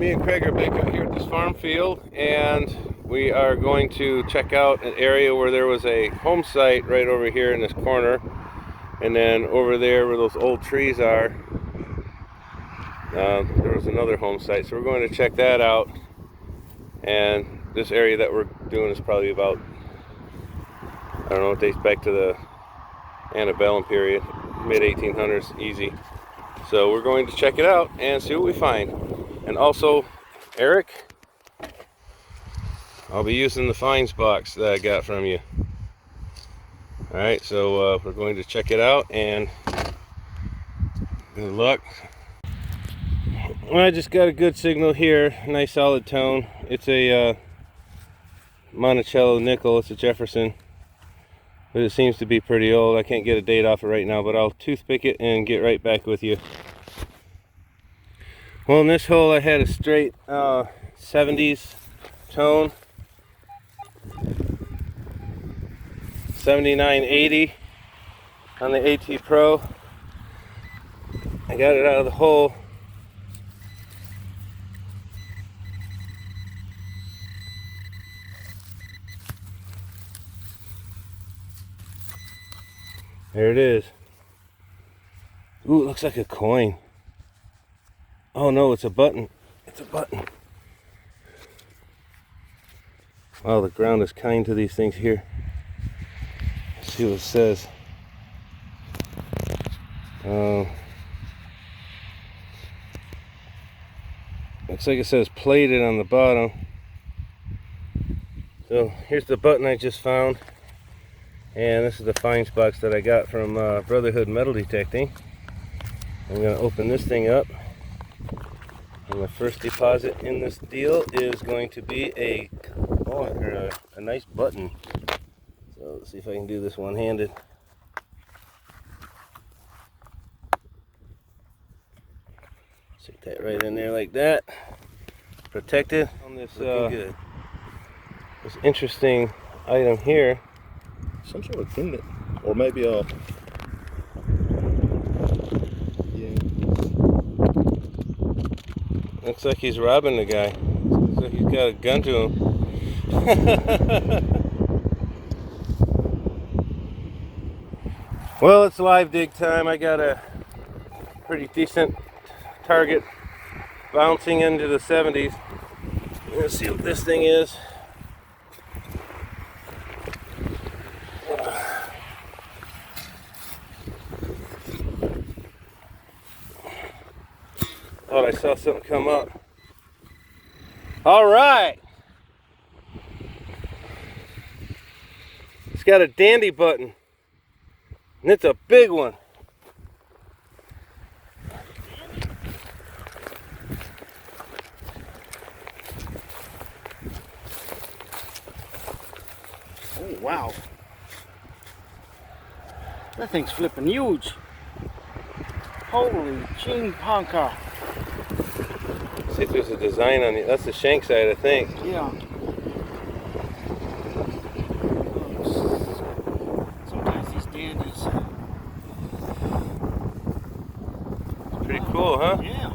Me and Craig are back out here at this farm field, and we are going to check out an area where there was a home site right over here in this corner, and then over there where those old trees are, there was another home site. So we're going to check that out. And this area that we're doing is probably about, I don't know, it dates back to the Antebellum period, mid-1800s, easy. So we're going to check it out and see what we find. And also, Eric, I'll be using the finds box that I got from you. Alright, so we're going to check it out, and good luck. Well, I just got a good signal here, nice solid tone. It's a Monticello nickel, it's a Jefferson, but it seems to be pretty old. I can't get a date off it right now, but I'll toothpick it and get right back with you. Well, in this hole I had a straight 70s tone, 7980 on the AT Pro. I got it out of the hole. There it is. Ooh, it looks like a coin. Oh no, it's a button. It's a button. Wow, the ground is kind to these things here. Let's see what it says. Looks like it says plated on the bottom. So here's the button I just found. And this is the finds box that I got from Brotherhood Metal Detecting. I'm going to open this thing up. And the first deposit in this deal is going to be a nice button. So let's see if I can do this one-handed. Stick that right in there like that. Protected on this this interesting item here. Some sort of pendant, or maybe a Looks like he's robbing the guy. Looks like he's got a gun to him. Well, it's live dig time. I got a pretty decent target bouncing into the 70s. Let's see what this thing is. Thought I saw something come up. All right. It's got a dandy button. And it's a big one. Oh, wow. That thing's flipping huge. Holy ching ponka. See if there's a design on it. That's the shank side, I think. Yeah. Sometimes these dandies. Pretty cool, huh? Yeah.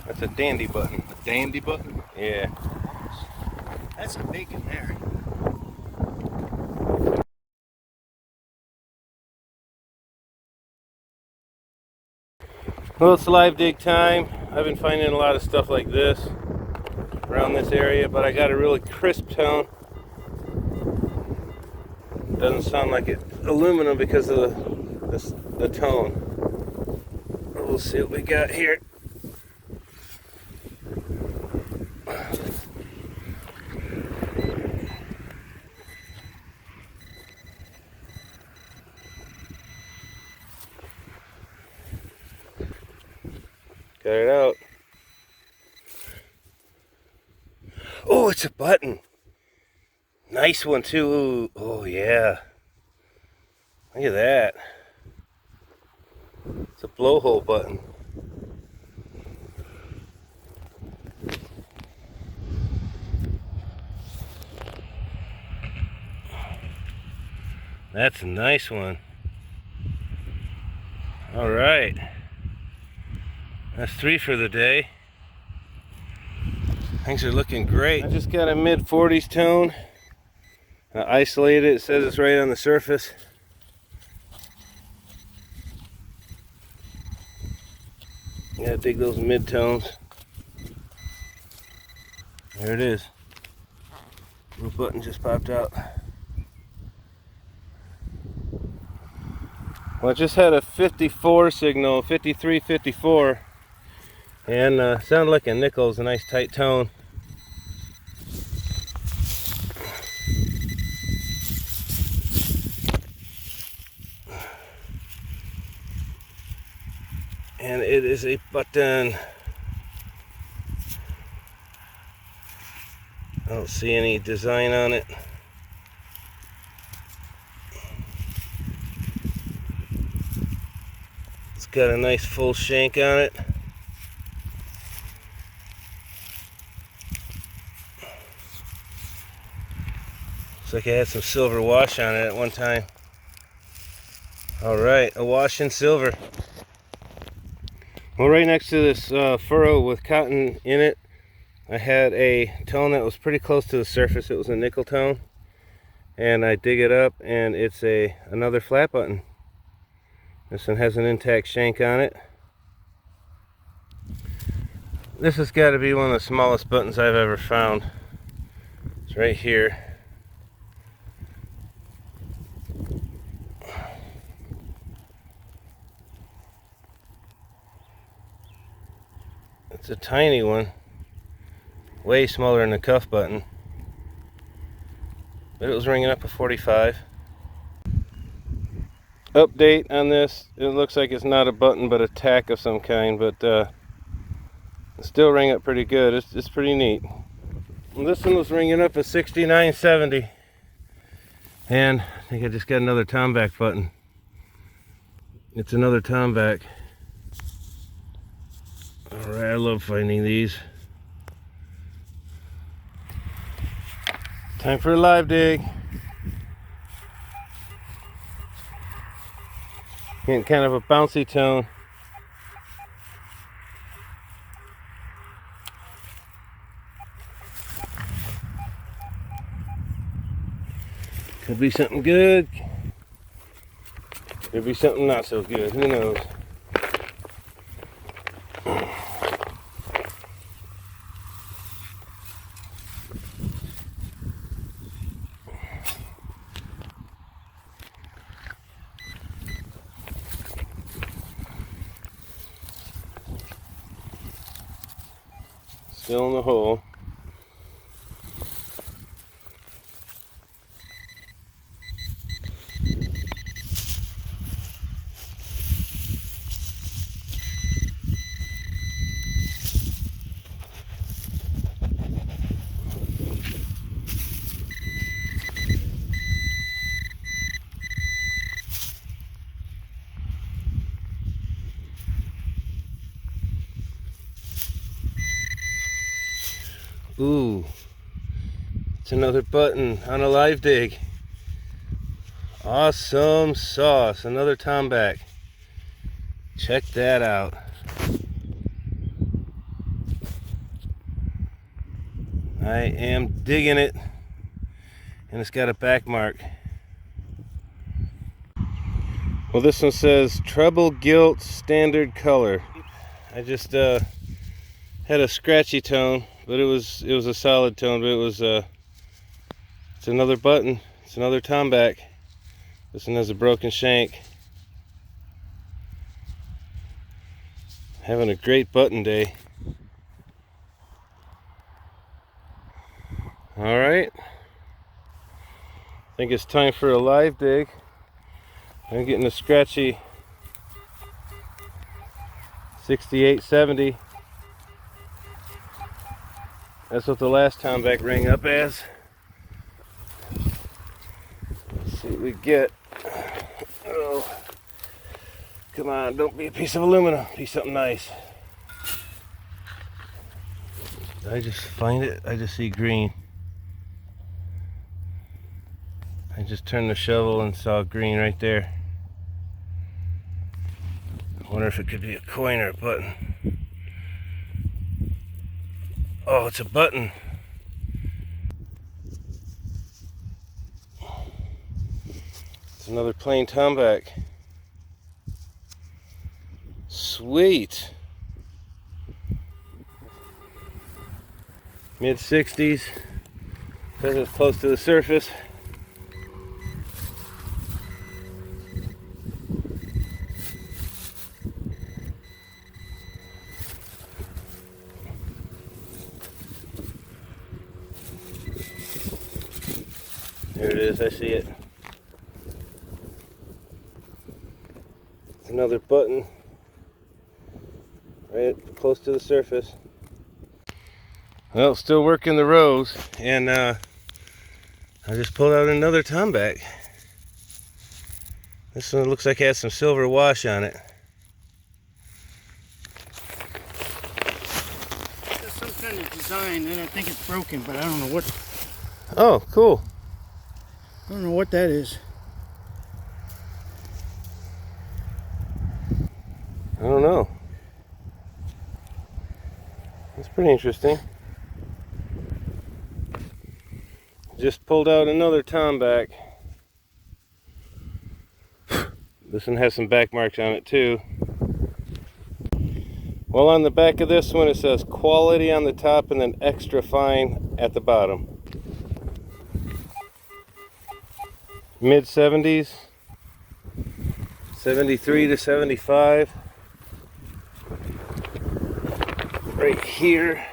That's a dandy button. a dandy button. Yeah. That's a big in there. Well, it's live dig time. I've been finding a lot of stuff like this around this area, but I got a really crisp tone. Doesn't sound like it's aluminum because of the tone. We'll see what we got here. Got it out. Oh, it's a button. Nice one too. Ooh. Oh yeah. Look at that. It's a blowhole button. That's a nice one. All right. That's 3 for the day. Things are looking great. I just got a mid-40s tone. I isolated it. It says it's right on the surface. Gotta dig those mid-tones. There it is. Little button just popped out. Well, I just had a 54 signal, 53, 54, and sounded like a nickel. It's a nice tight tone. And it is a button. I don't see any design on it. It's got a nice full shank on it. Looks like I had some silver wash on it at one time. Alright, a wash in silver. Well, right next to this furrow with cotton in it, I had a tone that was pretty close to the surface. It was a nickel tone, and I dig it up and it's another flat button. This one has an intact shank on it. This has got to be one of the smallest buttons I've ever found. It's right here. It's a tiny one, way smaller than the cuff button, but it was ringing up a 45. Update on this, it looks like it's not a button but a tack of some kind, but it still ring up pretty good. It's pretty neat. Well, this one was ringing up a 6970, and I think I just got another tomback button. It's another tomback. Alright, I love finding these. Time for a live dig. Getting kind of a bouncy tone. Could be something good. Could be something not so good. Who knows? Still in the hole. Ooh, it's another button on a live dig. Awesome sauce, another tomback. Check that out. I am digging it, and it's got a back mark. Well, this one says treble gilt standard color. I just had a scratchy tone, but it was a solid tone. But it's another button. It's another tomback. This one has a broken shank. Having a great button day. All right. I think it's time for a live dig. I'm getting a scratchy 6870. That's what the last tomback rang up as. Let's see what we get. Oh, come on, don't be a piece of aluminum. Be something nice. Did I just find it? I just see green. I just turned the shovel and saw green right there. I wonder if it could be a coin or a button. Oh, it's a button. It's another plain tomback. Sweet. Mid-60s. Says it's close to the surface. There it is, I see it. It's another button right close to the surface. Well, still working the rows, and I just pulled out another tomback. This one looks like it has some silver wash on it. There's some kind of design, and I think it's broken, but I don't know what. Oh, cool. I don't know what that is. I don't know. That's pretty interesting. Just pulled out another tomback. This one has some back marks on it too. Well, on the back of this one it says quality on the top and then extra fine at the bottom. Mid 70s, 73 to 75. Right here.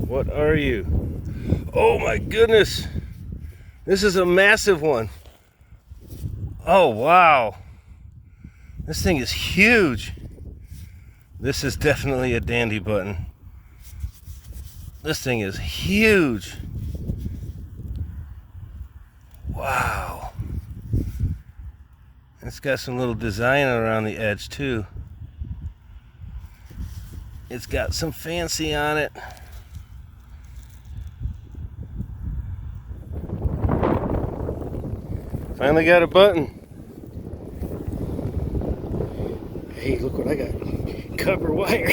What are you? Oh my goodness! This is a massive one. Oh wow! This thing is huge. This is definitely a dandy button. This thing is huge. Wow. It's got some little design around the edge too. It's got some fancy on it. Finally got a button. Hey, look what I got. Copper wire.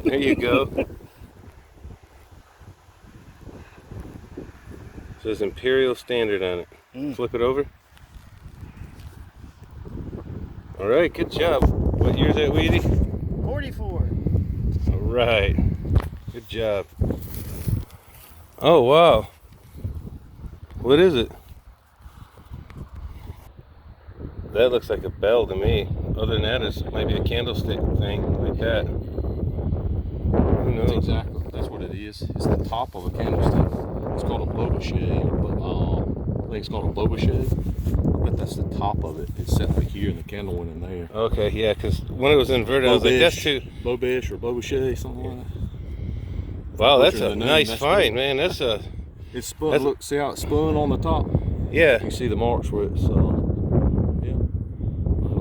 There you go. Says Imperial Standard on it. Flip it over. All right, good job. What year's that, Weedy? 44. All right, good job. Oh wow. What is it? That looks like a bell to me. Other than that, it might be a candlestick thing like that. Who knows? Exactly. That's what it is. It's the top of a candlestick. It's called a blowbachet. I think it's called a blowbachet. But that's the top of it. It's set like here, and the candle went in there. Okay, yeah, because when it was inverted, I was like, that's too. Blowbish or blowbachet, something like that. Wow, that's a nice find, man. That's a. It's spun. Look, see how it's spun on the top? Yeah. You see the marks where it's. Yeah. I'll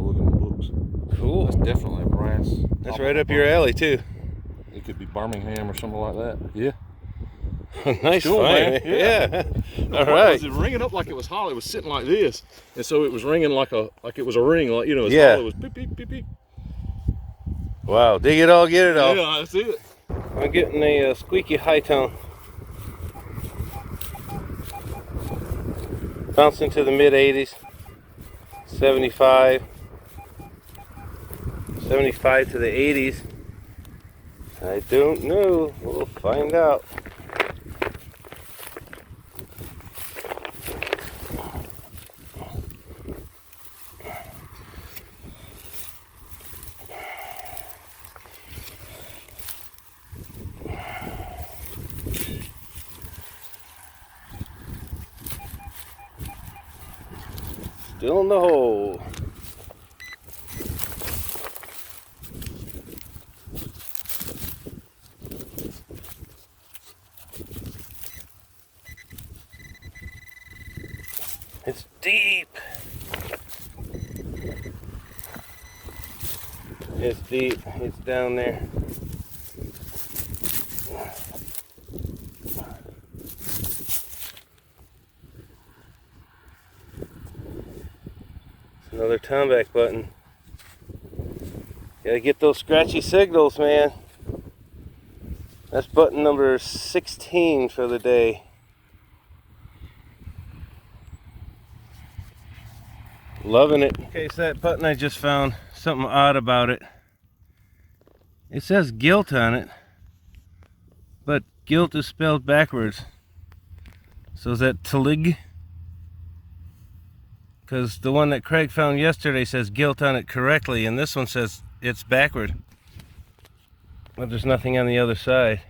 look in the books. Cool. That's definitely brass. That's right up your alley too. It could be Birmingham or something like that. Yeah. Nice cool, find. man. Yeah. All Well, right. it was ringing up like it was hollow. It was sitting like this, and so it was ringing like it was a ring, like it was Yeah. hollow. It was beep beep beep beep. Wow. Dig it all, get it all. Yeah, that's it. I'm getting a squeaky high tone. Bouncing to the mid 80s. 75. 75 to the 80s. I don't know. We'll find out. Still in the hole. It's deep. It's deep. It's down there. It's another toneback button. Gotta get those scratchy signals, man. That's button number 16 for the day. Loving it. Okay, so that button I just found, something odd about it. It says gilt on it, but gilt is spelled backwards. So is that Tlig? Because the one that Craig found yesterday says gilt on it correctly, and this one says it's backward. But there's nothing on the other side.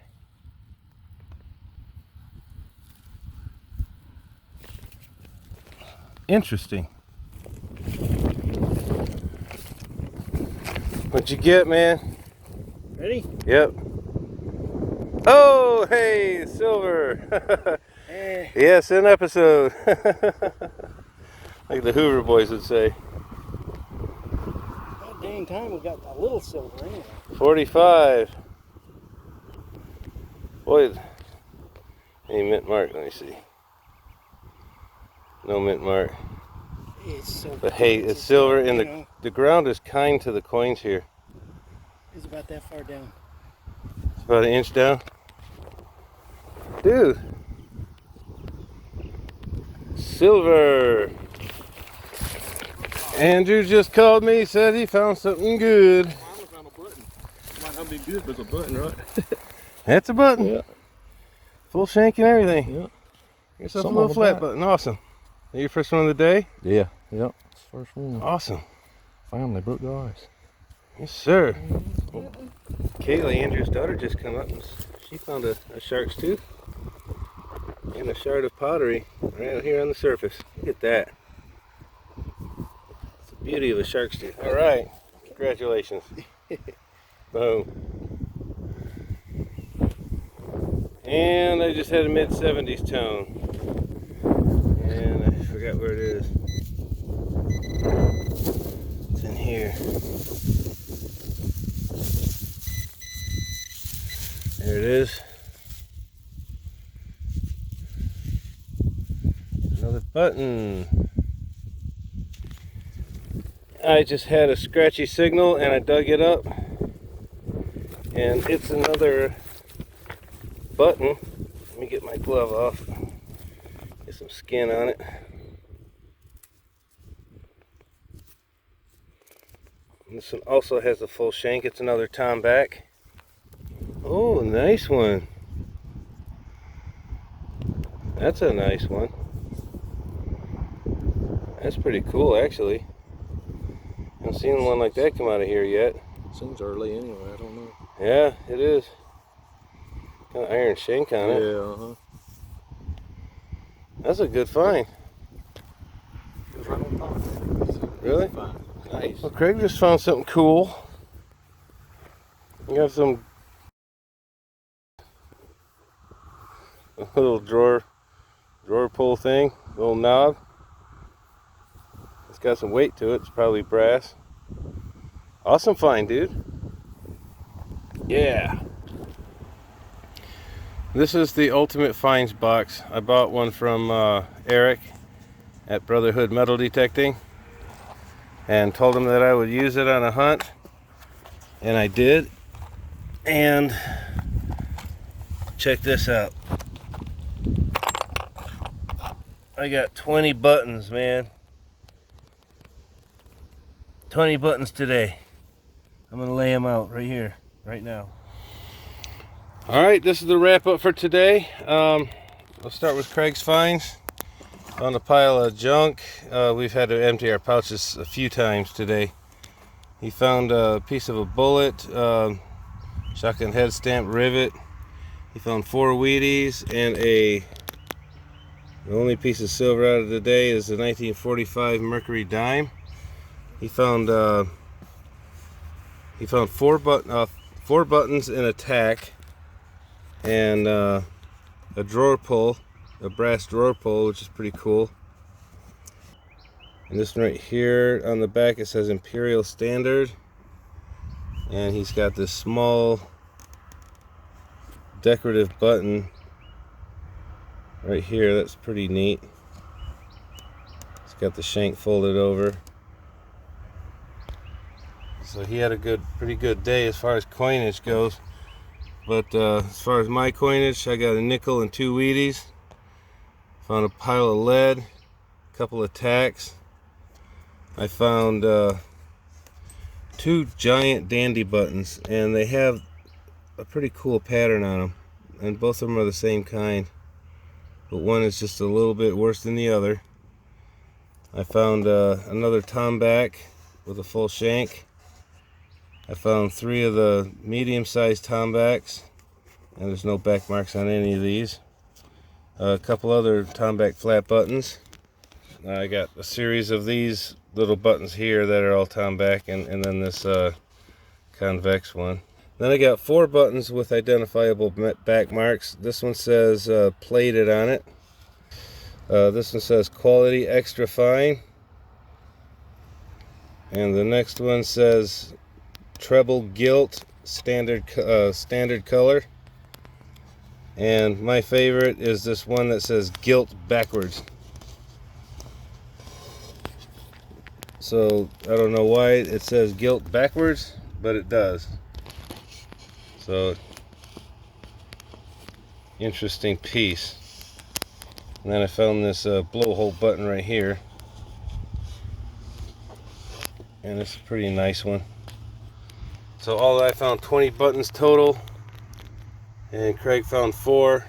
Interesting. What'd you get, man? Ready? Yep. Oh, hey, silver. Hey. Yes, an episode. Like the Hoover boys would say. That dang time we got a little silver anyway. 45. Boy, any mint mark, let me see. No mint mark. It's so But hey, it's silver, and you know, the ground is kind to the coins here. it's about that far down. It's about an inch down. Dude. Silver. Andrew just called me, said he found something good. I finally found a button. Might not be good, but it's a button, right? That's a button. Yeah. Full shank and everything. Yeah. Yourself a Something little on the flat back. button. Awesome. Your first one of the day? Yeah. Yep. It's the first one. Awesome. Family book, guys. Yes, sir. Kaylee, Andrew's daughter, just come up and she found a shark's tooth and a shard of pottery right out here on the surface. Look at that. It's the beauty of a shark's tooth. All right. Congratulations. Boom. And I just had a mid-70s tone. And I forgot where it is. It's in here. There it is. Another button. I just had a scratchy signal and I dug it up. And it's another button. Let me get my glove off. Get some skin on it. And this one also has a full shank. It's another tomback. Oh, nice one. That's a nice one. That's pretty cool, actually. I haven't seen one like that come out of here yet. Seems early anyway, I don't know. Yeah, it is. Got an iron shank on it. Yeah, uh-huh. That's a good find. It was right on top. Really? Fine. Nice. Well, Craig just found something cool. You got some little drawer pull thing, little knob. It's got some weight to it. It's probably brass. Awesome find, dude. Yeah. This is the Ultimate Finds box. I bought one from Eric at Brotherhood Metal Detecting and told him that I would use it on a hunt, and I did. And check this out. I got 20 buttons, man. 20 buttons today. I'm gonna lay them out right here, right now. All right, this is the wrap up for today. Let's start with Craig's finds. On a pile of junk. We've had to empty our pouches a few times today. He found a piece of a bullet, shotgun head stamp rivet. He found 4 Wheaties and a The only piece of silver out of the day is the 1945 Mercury dime. He found four buttons in a tack, and a drawer pull, a brass drawer pull, which is pretty cool. And this one right here on the back, it says Imperial Standard, and he's got this small decorative button right here. That's pretty neat. It's got the shank folded over. So he had a pretty good day as far as coinage goes. But as far as my coinage, I got a nickel and 2 Wheaties. Found a pile of lead, a couple of tacks. I found 2 giant dandy buttons, and they have a pretty cool pattern on them. And both of them are the same kind, but one is just a little bit worse than the other. I found another tomback with a full shank. I found 3 of the medium-sized tombacks, and there's no back marks on any of these. A couple other tomback flat buttons. I got a series of these little buttons here that are all tomback, and then this convex one. Then I got 4 buttons with identifiable back marks. This one says plated on it. This one says quality extra fine, and the next one says treble gilt standard color. And my favorite is this one that says gilt backwards. So I don't know why it says gilt backwards, but it does. So interesting piece. And then I found this blowhole button right here, and it's a pretty nice one. So all I found 20 buttons total, and Craig found 4.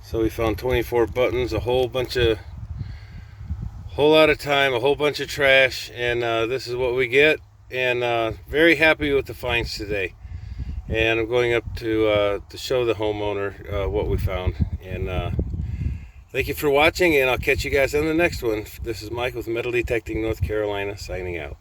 So we found 24 buttons, a whole lot of time, a whole bunch of trash, and this is what we get. And very happy with the finds today. And I'm going up to show the homeowner what we found. And thank you for watching, and I'll catch you guys on the next one. This is Mike with Metal Detecting North Carolina, signing out.